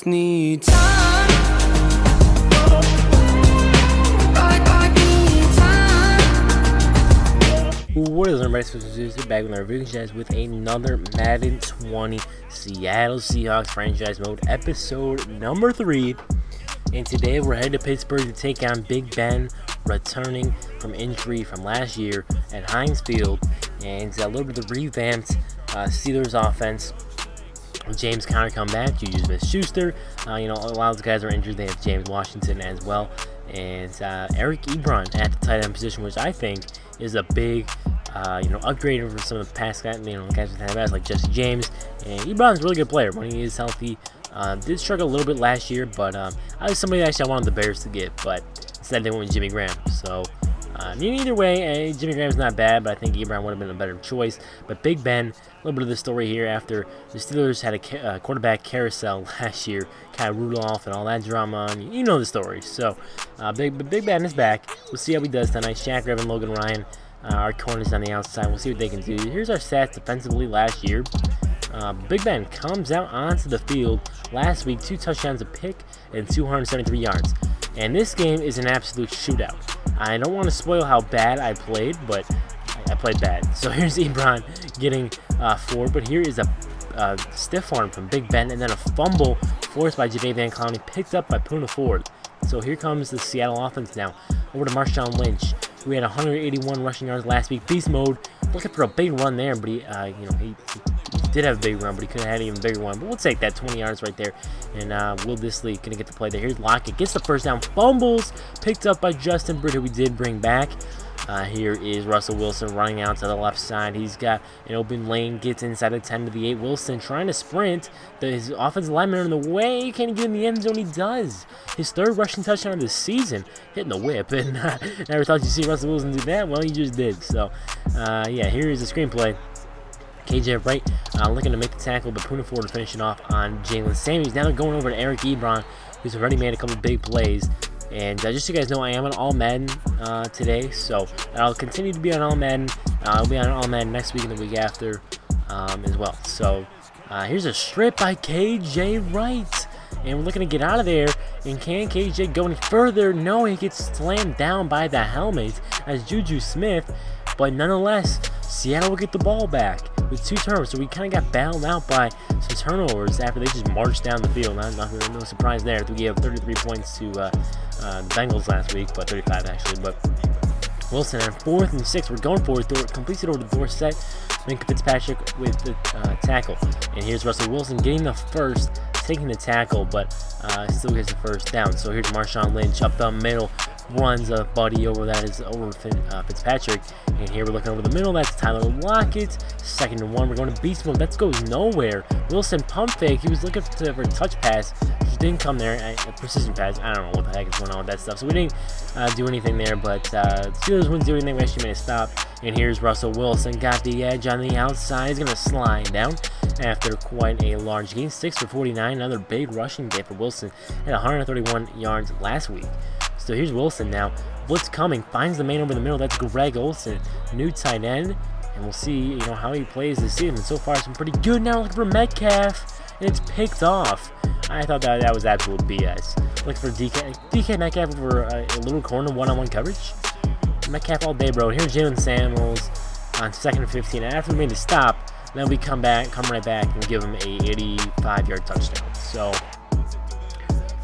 just need time. What is up, everybody? So back with our review guys with another Madden 20 Seattle Seahawks franchise mode episode number 3. And today we're headed to Pittsburgh to take on Big Ben, returning from injury from last year at Heinz Field, and a little bit of the revamped Steelers offense. James Conner come back, Juju Smith-Schuster. A lot of the guys are injured. They have James Washington as well, and Eric Ebron at the tight end position, which I think is a big upgrade over some of the past guys. Guys with tight ends like Jesse James. And Ebron's a really good player when he is healthy. Did struggle a little bit last year, but I was somebody actually I wanted the Bears to get, but instead they went with Jimmy Graham. So either way, Jimmy Graham's not bad, but I think Ebron would have been a better choice. But Big Ben, a little bit of the story here after the Steelers had a quarterback carousel last year, kind of Rudolph and all that drama, and you know the story. So Big Ben is back. We'll see how he does tonight. Shaq, Revan, Logan Ryan, our corners on the outside. We'll see what they can do. Here's our stats defensively last year. Big Ben comes out onto the field last week, 2 touchdowns, a pick, and 273 yards. And this game is an absolute shootout. I don't want to spoil how bad I played, but I played bad. So here's Ebron getting 4, but here is a stiff arm from Big Ben, and then a fumble forced by Jadeveon Clowney, picked up by Poona Ford. So here comes the Seattle offense now. Over to Marshawn Lynch. We had 181 rushing yards last week. Beast mode, looking for a big run there, but he did have a big run, but he could have had an even bigger one. But we'll take that 20 yards right there. And Will Dissly going to get the play there. Here's Lockett, gets the first down, fumbles, picked up by Justin Britt, who we did bring back. Here is Russell Wilson running out to the left side. He's got an open lane, gets inside the 10 to the 8. Wilson trying to sprint. His offensive lineman are in the way. Can he get in the end zone? He does. His 3rd rushing touchdown of the season, hitting the whip. And never thought you'd see Russell Wilson do that. Well, he just did. So, here is the screenplay. KJ Wright looking to make the tackle, but Poona Ford finishing off on Jalen Samuels. Now they're going over to Eric Ebron, who's already made a couple big plays. And just so you guys know, I am on All Madden today, so I'll continue to be on All Madden. I'll be on All Madden next week and the week after as well. So here's a strip by KJ Wright. And we're looking to get out of there. And can KJ go any further? No, he gets slammed down by the helmet as Juju Smith. But nonetheless, Seattle will get the ball back with 2 turnovers. So we kind of got bailed out by some turnovers after they just marched down the field. No surprise there. We gave 33 points to the Bengals last week, but 35 actually. But Wilson on 4th and 6. We're going for it. Completes it over to Dorsett. Minka Fitzpatrick with the tackle. And here's Russell Wilson getting the first, taking the tackle, but still gets the first down. So here's Marshawn Lynch up the middle. Runs a buddy over that is over Fitzpatrick, and here we're looking over the middle. That's Tyler Lockett. 2nd and 1. We're going to beast mode. That goes nowhere. Wilson pump fake. He was looking for a touch pass, which didn't come there. A precision pass. I don't know what the heck is going on with that stuff. So we didn't do anything there. But Steelers wouldn't do anything. We actually made a stop. And here's Russell Wilson. Got the edge on the outside. He's gonna slide down after quite a large gain. 6 for 49. Another big rushing day for Wilson. Had 131 yards last week. So here's Wilson now. Blitz coming, finds the man over the middle. That's Greg Olsen, new tight end, and we'll see how he plays this season. So far, it's been pretty good. Now looking for Metcalf, and it's picked off. I thought that was absolute BS. Looking for DK Metcalf over a little corner one-on-one coverage. Metcalf all day, bro. Here's Jalen Samuels on 2nd and 15. And after we made the stop, then we come right back and give him a 85-yard touchdown. So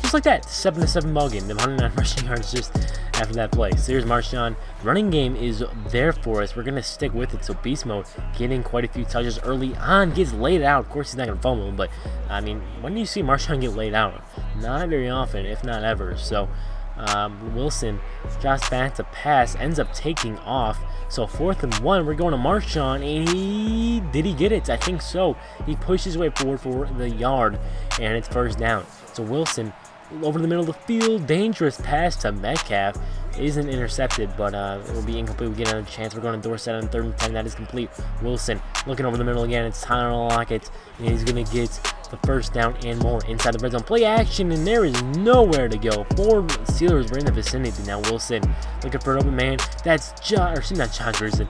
just like that, 7-7 ball game. The 109 rushing yards just after that play. So here's Marshawn. Running game is there for us. We're going to stick with it. So beast mode, getting quite a few touches early on, gets laid out. Of course, he's not going to fumble, but I mean, when do you see Marshawn get laid out? Not very often, if not ever. So Wilson drops back to pass, ends up taking off. So 4th and 1, we're going to Marshawn, and did he get it? I think so. He pushed his way forward for the yard, and it's 1st down. So Wilson over the middle of the field, dangerous pass to Metcalf. Isn't intercepted, but it will be incomplete. We get another chance. We're going to Dorsett on 3rd and 10. That is complete. Wilson looking over the middle again. It's Tyler Lockett, and he's going to get the 1st down and more inside the red zone. Play action, and there is nowhere to go. 4 Steelers were in the vicinity. Now Wilson looking for an open man. That's not John Grierson.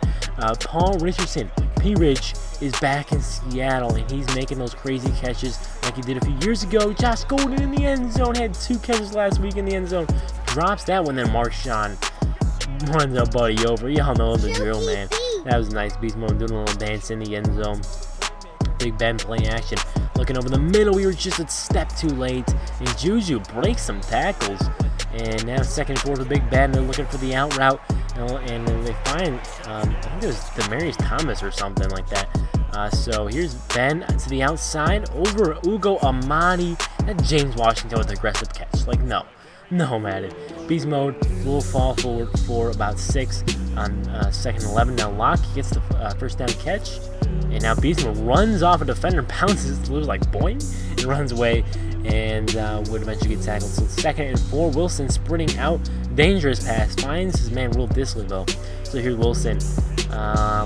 Paul Richardson P-Rich is back in Seattle, and he's making those crazy catches like he did a few years ago. Josh Gordon in the end zone, had 2 catches last week in the end zone. Drops that one, then Marshawn runs our buddy over. Y'all know the drill, man. That was nice. Beast Mode doing a little dance in the end zone. Big Ben play action. Looking over the middle, we were just a step too late. And Juju breaks some tackles. And now 2nd and 4 for Big Ben. They're looking for the out route. And then they find, I think it was Demaryius Thomas or something like that. So here's Ben to the outside over Ugo Amadi. And James Washington with an aggressive catch. Like, no, Madden. Beast Mode will fall forward for about 6 on 2nd and 11. Now Locke gets the first down catch. And now Beast Mode runs off a defender, bounces, looks like boing, and runs away, and would eventually get tackled. So 2nd and 4, Wilson sprinting out, dangerous pass, finds his man Will Disley though. So here's Wilson,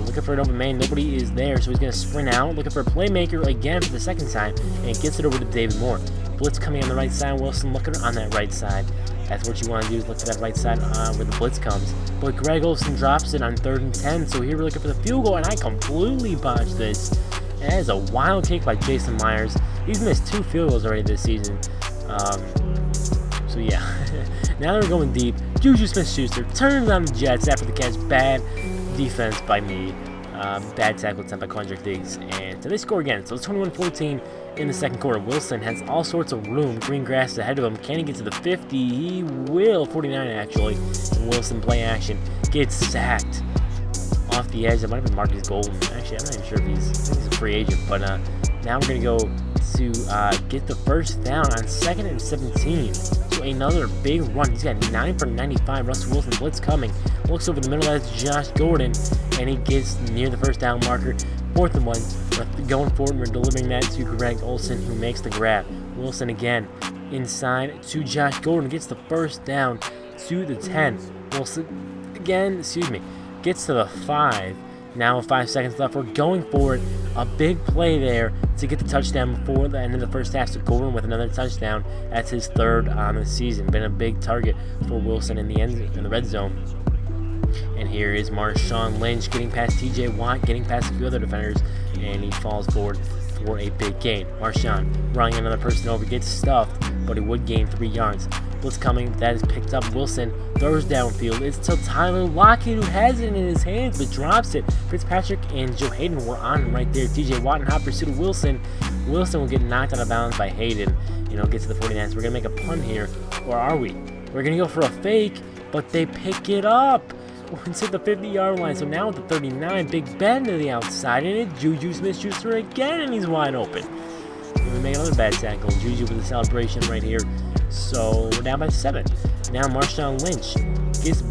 looking for an open man, nobody is there, so he's going to sprint out, looking for a playmaker again for the 2nd time, and gets it over to David Moore. Blitz coming on the right side, Wilson looking on that right side. That's what you want to do, is look for that right side where the blitz comes. But Greg Olsen drops it on 3rd and 10, so here we're looking for the field goal, and I completely botched this. That is a wild kick by Jason Myers. He's missed 2 field goals already this season. So yeah, now they're going deep. Juju Smith-Schuster turns on the Jets after the catch. Bad defense by me. Bad tackle attempt by Quandrick Diggs. And so they score again. So it's 21-14 in the 2nd quarter. Wilson has all sorts of room. Green grass is ahead of him. Can he get to the 50? He will. 49 actually. And Wilson play action. Gets sacked off the edge. That might have been Marcus Golden. Actually, I'm not even sure if he's a free agent. But now we're going to go to get the first down on 2nd and 17. So another big run. He's got 9 for 95. Russell Wilson blitz coming. Looks over the middle. That's Josh Gordon. And he gets near the first down marker. 4th and 1. We're going forward. We're delivering that to Greg Olsen, who makes the grab. Wilson again inside to Josh Gordon. Gets the first down to the 10. Wilson again, gets to the 5. Now with 5 seconds left, we're going for it. A big play there to get the touchdown before the end of the first half. So Gordon with another touchdown. That's his 3rd on the season. Been a big target for Wilson in the red zone. And here is Marshawn Lynch getting past TJ Watt, getting past a few other defenders, and he falls forward for a big gain. Marshawn running another person over, gets stuffed, but he would gain 3 yards. Blitz coming, that is picked up. Wilson throws downfield. It's to Tyler Lockett, who has it in his hands but drops it. Fitzpatrick and Joe Hayden were on him right there. TJ Watt in hot pursuit of Wilson. Wilson will get knocked out of bounds by Hayden. Get to the 49ers. We're going to make a punt here, or are we? We're going to go for a fake, but they pick it up. Once at the 50-yard line, so now at the 39, Big Ben to the outside, and it's Juju Smith-Schuster again, and he's wide open. And we make another bad tackle. Juju with a celebration right here. So we're down by 7. Now Marshawn Lynch gets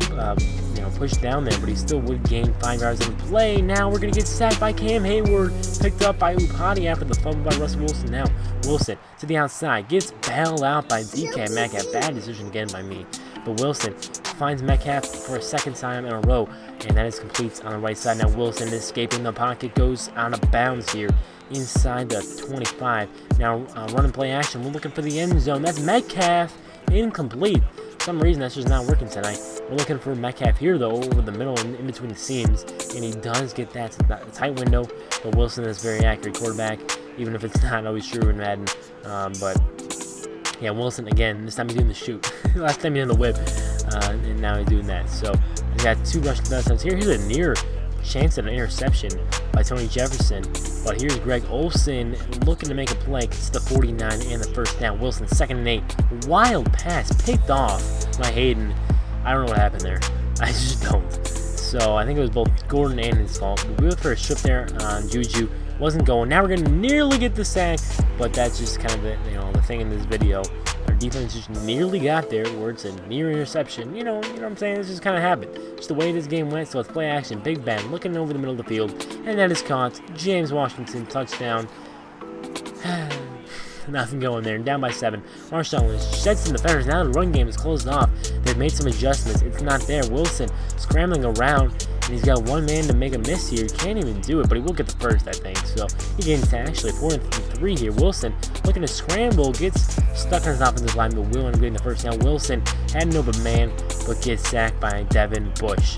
pushed down there, but he still would gain 5 yards on the play. Now we're going to get sacked by Cam Hayward, picked up by Upati after the fumble by Russell Wilson. Now Wilson to the outside, gets bailed out by DK Metcalf. Bad decision again by me. But Wilson finds Metcalf for a 2nd time in a row, and that is complete on the right side. Now Wilson escaping the pocket, goes out of bounds here inside the 25. Now running play action. We're looking for the end zone. That's Metcalf. Incomplete. For some reason, that's just not working tonight. We're looking for Metcalf here, though, over the middle and in between the seams, and he does get that tight window. But Wilson is a very accurate quarterback, even if it's not always true in Madden. But yeah, Wilson again. This time he's doing the shoot. Last time he did the whip, and now he's doing that. So he's got 2 rushing touchdowns here. Here's a near chance at an interception by Tony Jefferson. But here's Greg Olsen looking to make a play. It's the 49 and the first down. Wilson 2nd and 8. Wild pass picked off by Hayden. I don't know what happened there. I just don't. So I think it was both Gordon and his fault. We went for a strip there on Juju. Wasn't going. Now we're going to nearly get the sack, but that's just kind of the thing in this video. Our defense just nearly got there, where it's a near interception. You know what I'm saying? This just kind of happened. Just the way this game went. So let's play action. Big Ben looking over the middle of the field, and that is caught. James Washington touchdown. Nothing going there. Down by 7. Marshawn Lynch sheds some defenders. Now the run game is closed off. They've made some adjustments. It's not there. Wilson scrambling around, and he's got 1 man to make a miss here. He can't even do it, but he will get the first, I think. So he gains actually 4 and 3 here. Wilson looking to scramble, gets stuck on his offensive line, but will end up getting the first. Now Wilson had an open man, but gets sacked by Devin Bush.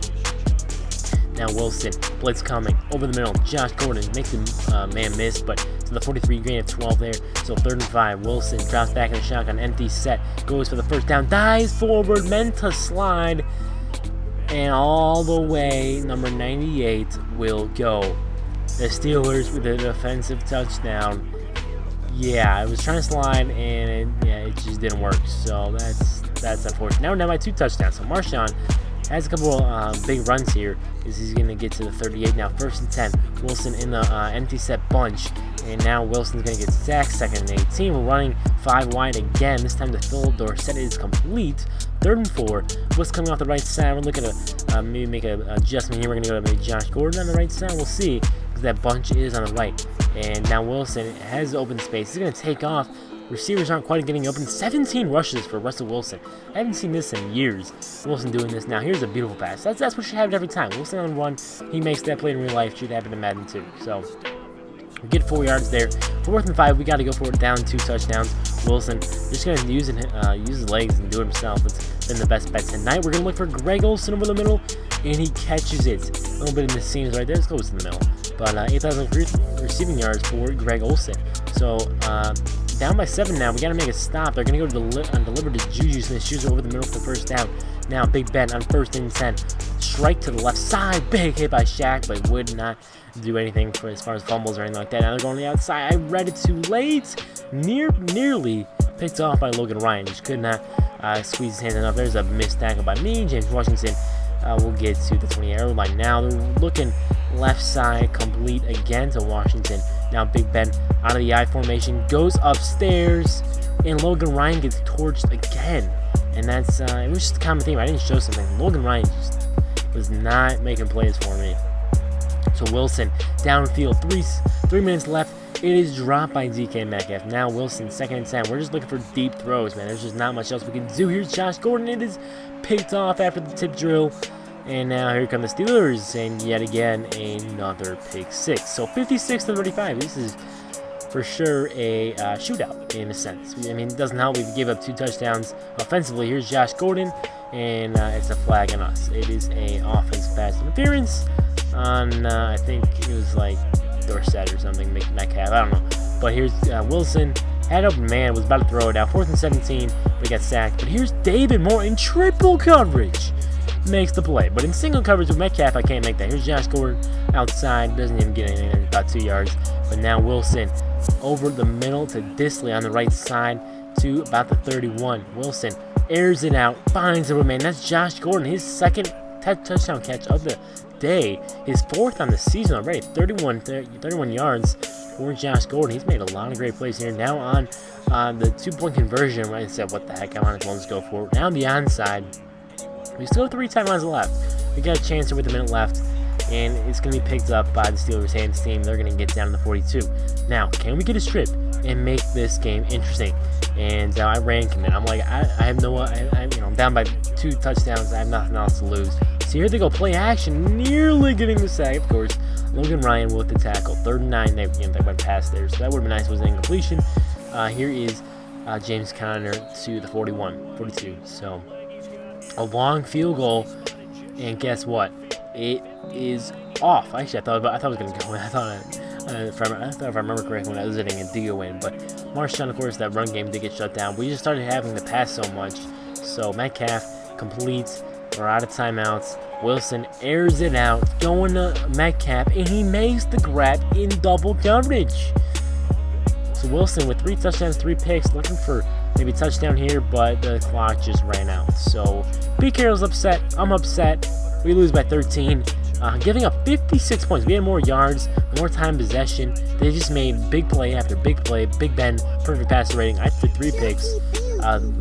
Now Wilson, blitz coming, over the middle. Josh Gordon makes a man miss, but to the 43, gain of 12 there. So 3rd and 5. Wilson drops back in the shotgun, empty set, goes for the first down, dives forward, meant to slide, and all the way, number 98 will go. The Steelers with a defensive touchdown. Yeah, I was trying to slide, and it just didn't work. So that's unfortunate. Now we're down by 2 touchdowns. So Marshawn has a couple big runs here. He's going to get to the 38 now. 1st and 10. Wilson in the empty set bunch, and now Wilson's going to get sacked. 2nd and 18. We're running 5 wide again. This time the Phil Dorsett is complete. 3rd and 4. What's coming off the right side? We're looking to maybe make an adjustment here. We're going to go to maybe Josh Gordon on the right side. We'll see, because that bunch is on the right. And now Wilson has open space. He's going to take off. Receivers aren't quite getting open. 17 rushes for Russell Wilson. I haven't seen this in years. Wilson doing this now. Here's a beautiful pass. That's what should happen every time. Wilson on one. He makes that play in real life. Should happen in Madden too. So we get 4 yards there. 4th and 5. We got to go for it. Down 2 touchdowns. Wilson just going to use his legs and do it himself. It's been the best bet tonight. We're going to look for Greg Olsen over the middle, and he catches it. A little bit in the seams right there. Let's go to the middle. But 8,000 receiving yards for Greg Olsen. So down by 7 now. We got to make a stop. They're going to go to deliver to Juju Smith-Schuster over the middle for the first down. Now Big Ben on 1st and 10. Strike to the left side. Big hit by Shaq, but would not do anything for as far as fumbles or anything like that. Now they're going to the outside. I read it too late. Nearly picked off by Logan Ryan. Just could not squeeze his hand enough. There's a missed tackle by me. James Washington will get to the 20-yard line. Now they're looking left side complete again to Washington. Now Big Ben out of the I formation, goes upstairs, and Logan Ryan gets torched again. And that's it was just a common theme. I didn't show something. Logan Ryan just was not making plays for me. So Wilson downfield, 3 minutes left. It is dropped by DK Metcalf. Now Wilson 2nd and 10. We're just looking for deep throws, man. There's just not much else we can do. Here's Josh Gordon. It is picked off after the tip drill. And now here come the Steelers, and yet again another pick 6. So 56-35. This is for sure a shootout in a sense. I mean, it doesn't help. We gave up 2 touchdowns offensively. Here's Josh Gordon, and it's a flag on us. It is a offensive pass interference on I think it was like Dorsett or something, Metcalf. I don't know. But here's Wilson. Had open man, was about to throw it out. 4th and 17. We got sacked. But here's David Moore in triple coverage. Makes the play, but in single coverage with Metcalf, I can't make that. Here's Josh Gordon outside, doesn't even get anything, about 2 yards. But now Wilson over the middle to Disley on the right side to about the 31. Wilson airs it out, finds a man. That's Josh Gordon, his 2nd touchdown catch of the day, his 4th on the season already. 31 yards for Josh Gordon. He's made a lot of great plays here. Now on the 2-point conversion, I said, what the heck, I might as well just go for it. Now on the onside. We still have 3 timeouts left. We got a chance here with a minute left, and it's going to be picked up by the Steelers hands team. They're going to get down to the 42. Now, can we get a strip and make this game interesting? And I ran commit. I'm like, I have no, I'm down by 2 touchdowns. I have nothing else to lose. So here they go, play action, nearly getting the sack. Of course, Logan Ryan with the tackle. 3rd and 9. They went past there, so that would have been nice. It was an incompletion. Here is James Conner to the 42. So a long field goal, and guess what? It is off. Actually, I thought it was going to go in. I thought if I remember correctly, when I was hitting a DO in. But Marshawn, of course, that run game did get shut down. We just started having to pass so much. So Metcalf completes. We're out of timeouts. Wilson airs it out, going to Metcalf, and he makes the grab in double coverage. So Wilson with 3 touchdowns, 3 picks, looking for maybe a touchdown here, but the clock just ran out. So Pete Carroll's upset. I'm upset. We lose by 13, giving up 56 points. We had more yards, more time possession. They just made big play after big play. Big Ben, perfect passer rating. I threw 3 picks.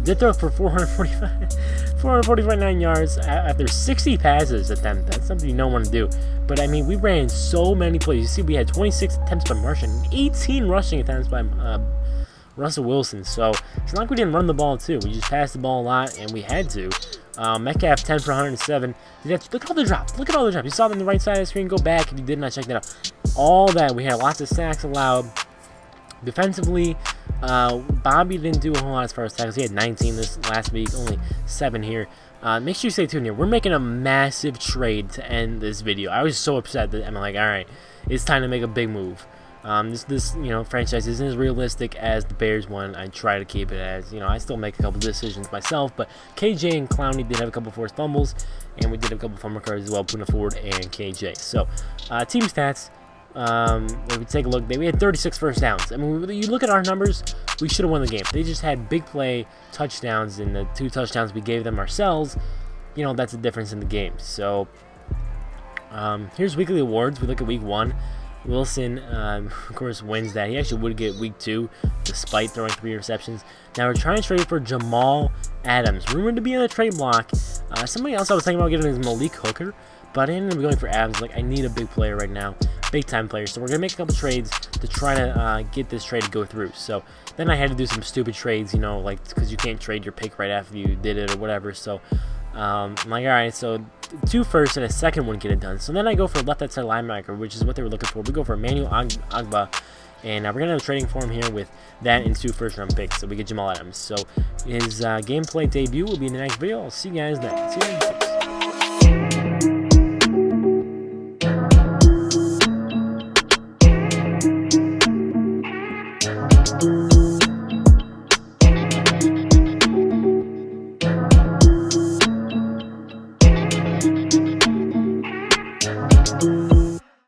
Did throw for 449 yards after 60 passes attempted. That's something you don't want to do. But, I mean, we ran so many plays. You see, we had 26 attempts by Marshawn, 18 rushing attempts by Russell Wilson. So, it's not like we didn't run the ball, too. We just passed the ball a lot, and we had to. Metcalf, 10 for 107. Look at all the drops. Look at all the drops. You saw them on the right side of the screen. Go back if you did not check that out. All that. We had lots of sacks allowed. Defensively, Bobby didn't do a whole lot as far as tackles. He had 19 this last week, only 7 here. Make sure you stay tuned here. We're making a massive trade to end this video. I was so upset that I'm like, all right, it's time to make a big move. This franchise isn't as realistic as the Bears one. I try to keep it as, I still make a couple decisions myself, but KJ and Clowney did have a couple forced fumbles, and we did have a couple fumble cards as well, Puna Ford and KJ. So, team stats, if we take a look, we had 36 first downs. I mean, you look at our numbers, we should have won the game. They just had big play touchdowns, and the 2 touchdowns we gave them ourselves, that's the difference in the game. So, here's weekly awards. We look at week 1. Wilson, of course, wins that. He actually would get week 2, despite throwing 3 interceptions. Now we're trying to trade for Jamal Adams, rumored to be on the trade block. Somebody else I was thinking about getting is Malik Hooker, but I ended up going for Adams. Like, I need a big player right now, big time player. So we're gonna make a couple trades to try to get this trade to go through. So then I had to do some stupid trades, like because you can't trade your pick right after you did it or whatever. So I'm like, all right, so 2 firsts and a second wouldn't get it done. So then I go for left outside linebacker, which is what they were looking for. We go for Emmanuel Agba, and we're going to have a trading for him here with that and 2 first-round picks. So we get Jamal Adams. So his gameplay debut will be in the next video. I'll see you guys then. See you guys.